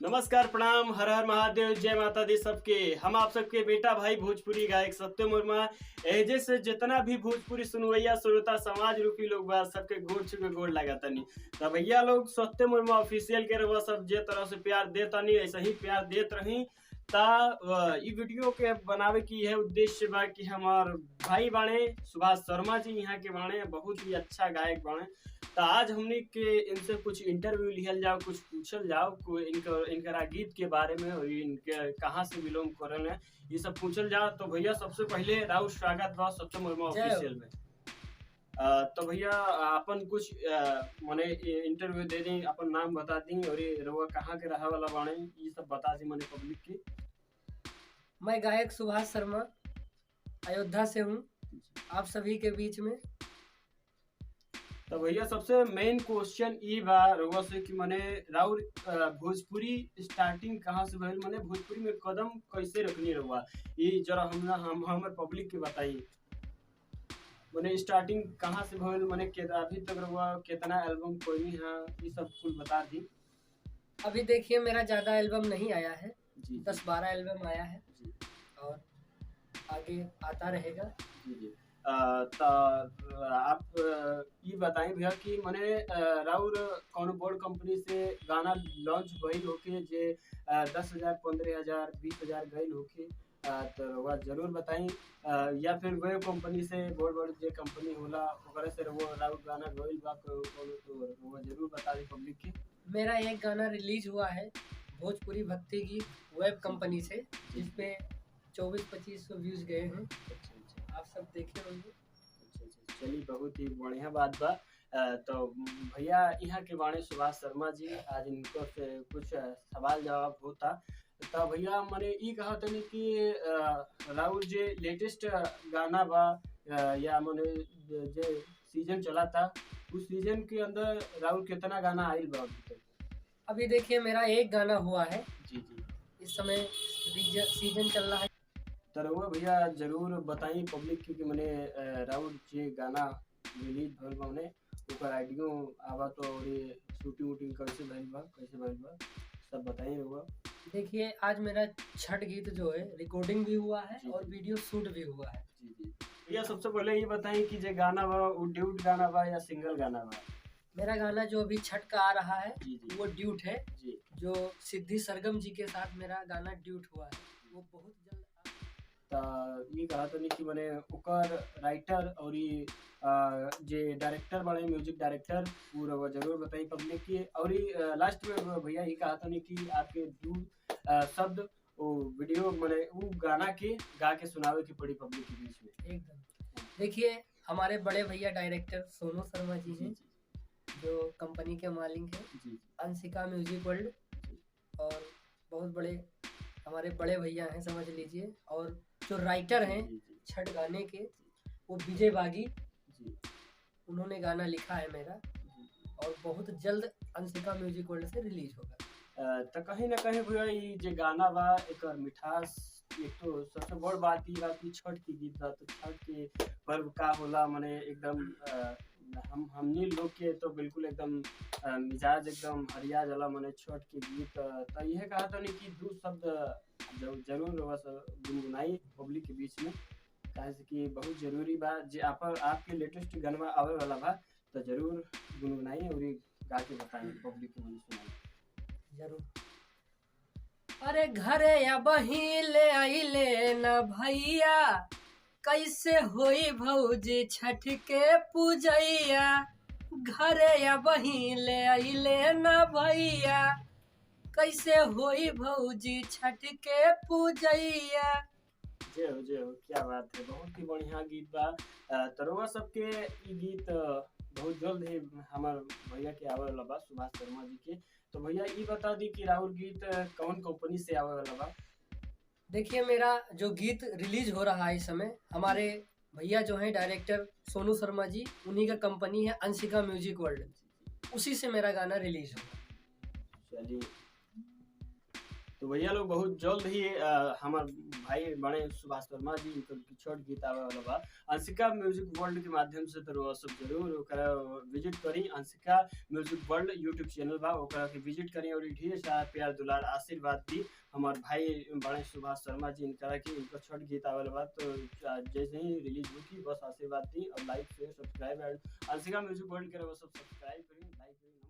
नमस्कार, प्रणाम, हर हर महादेव, जय माता दी सबके। हम आप सबके बेटा भाई भोजपुरी गायक सत्यम वर्मा एजे से जितना भी भोजपुरी सुनवैया श्रोता समाज रूपी लोग बा सबके गोड़ छू के गोड़ लागतानी। त भैया लोग सत्यम वर्मा ऑफिशियल के रउआ सब जे तरह से प्यार देतानी ऐसे ही प्यार देत रही। इ वीडियो के बनावे की यह उद्देश्य बा कि हमार भाई बाणे सुभाष शर्मा जी यहाँ के बाणे बहुत ही अच्छा गायक बाणे। तो आज हमने के इनसे कुछ इंटरव्यू लिहल जाओ, कुछ पूछल जाओ इनका गीत के बारे में और इनके कहाँ से बिलोंग करल है ये सब पूछल जाओ। तो भैया सबसे पहले राउत स्वागत बा सत्यम वर्मा ऑफिशियल में। तो भैया अपन कुछ मने इंटरव्यू दे दी, अपन नाम बता दी और ये रउआ कहाँ के रहा वाला बाणे ये सब बता दी मने पब्लिक की। मैं गायक सुभाष शर्मा अयोध्या से हूँ आप सभी के बीच में। तो भैया सबसे मेन क्वेश्चन ई बा रउआ से कि मने राउर भोजपुरी स्टार्टिंग कहाँ से भइल, मने भोजपुरी में कदम कैसे रखनी रउआ ये जरा हमर पब्लिक के बताई। मने स्टार्टिंग कहाँ से भइल, मने अभी तक रउआ कितना एल्बम कोई है ये सब कुछ बता दी। अभी देखिए मेरा ज़्यादा एल्बम नहीं आया है जी 10-12 एल्बम आया है जी और आगे आता रहेगा। जी जी। तो आप ये बताएं भैया कि मने राउर कौन बोर्ड कंपनी से गाना लॉन्च भइल होके जे 10,000 15,000 20,000 गइल होके तो रउआ जरूर बताई। या फिर वह कंपनी से बोर्ड जे कंपनी होला ओकरे से वो राउर गाना गइल बा तो रउआ जरूर बता दी पब्लिक के। मेरा एक गाना रिलीज हुआ है भोजपुरी भक्ति गीत वेब कंपनी से जिसपे 2400-2500 व्यूज गए हैं। आप सब देखे होंगे। चलिए बहुत ही बढ़िया बात बा। तो भैया यहाँ के बाणे सुभाष शर्मा जी आज इनको से कुछ सवाल जवाब होता। तो भैया मैंने ये कहा था कि राउर जे लेटेस्ट गाना बा या मैंने जे सीजन चला था उस सीजन के अंदर राउर कितना गाना आयल बा अभी तक। अभी देखिए मेरा एक गाना हुआ है जी जी इस समय सीजन चल रहा है। तो रउआ भैया जरूर बताई पब्लिक की कि मने राउर जे गाना रिलीज भइल बा मने ओकर आइडियो आवा तो और ये शूटिंग वूटिंग कैसे भइल बा सब बताई रउआ। देखिए आज मेरा छठ गीत जो है रिकॉर्डिंग भी हुआ है जी, और जी। वीडियो शूट भी हुआ है। जी जी भैया सबसे पहले ये बताई कि जे गाना बा वो ड्यूट गाना बा या सिंगल गाना बा। मेरा गाना जो अभी छठ का आ रहा है जी जी वो ड्यूट है जी। जो सिद्धि सरगम जी के साथ मेरा गाना ड्यूट हुआ है वो बहुत जल्द तो ये कहा था कि मने ओकर राइटर और ये जे डायरेक्टर बड़े म्यूजिक डायरेक्टर वो रउआ जरूर बताई पब्लिक की। और ये लास्ट में भैया ये कहा था कि आपके दो शब्द वो वीडियो मने वो गाना के गा के सुनावे की पड़ी पब्लिक के बीच में एकदम। देखिए हमारे बड़े भैया डायरेक्टर सोनू शर्मा जी जी हैं जी जो कंपनी के मालिक हैं जी अंशिका म्यूजिक वर्ल्ड और बहुत बड़े हमारे बड़े भैया हैं समझ लीजिए। और जो राइटर हैं जी जी छठ गाने के वो विजय बागी जी उन्होंने गाना लिखा है मेरा और बहुत जल्द अंशिका म्यूजिक वर्ल्ड से रिलीज होगा। तो कहीं ना कहीं भैया ये जे गाना बा एक मिठास एक तो सबसे बड़ बात ई बा कि छठ की गीत बा तो छठ के पर्व का होला मने एकदम हमनी लोग के तो बिल्कुल एकदम मिजाज एकदम हरिया जला मने छठ के गीत। तो यह कहा था कि दो शब्द जरूर बस गुनगुनाई पब्लिक के बीच में काहे से कि बहुत जरूरी बा जे आपके लेटेस्ट गाना आवे वाला बा तो जरूर गुनगुनाई और गा के बताई पब्लिक के मन सुनाई जरूर। अरे घरे या बही ले आइले न भैया कैसे होई भौजी छठ के पूजैया। घरे या बही ले आइले न भैया कैसे होई भौजी छठ के पूजैया। जय हो क्या बात है, बहुत ही बढ़िया गीत बा। तरुआ सबके ई गीत बहुत जल्द ही हमार भैया के आवे वाला बा सुभाष शर्मा जी के। तो भैया ये बता दी कि राहुल गीत कौन कंपनी से आवे वाला बा। देखिए मेरा जो गीत रिलीज हो रहा है इस समय हमारे भैया जो हैं डायरेक्टर सोनू शर्मा जी उन्हीं का कंपनी है अंशिका म्यूजिक वर्ल्ड उसी से मेरा गाना रिलीज होगा। चलिए तो भैया लोग बहुत जल्द ही हमार भाई बड़े सुभाष वर्मा जी इनकर की छोट गीत आवे वाला बा। अंशिका म्यूजिक वर्ल्ड के माध्यम से तो सब जरूर ओकरा विजिट करी। Anshika music world YouTube channel बा, ओकरा के विजिट करी और ढेर सारा प्यार दुलार आशीर्वाद दी हमार भाई बड़े सुभाष शर्मा जी इनकरा के इनका छोट गीत आवे बा। तो जैसे ही रिलीज होगी बस आशीर्वाद दी और like share subscribe and Anshika music world के सब सब्सक्राइब करी, लाइक करी।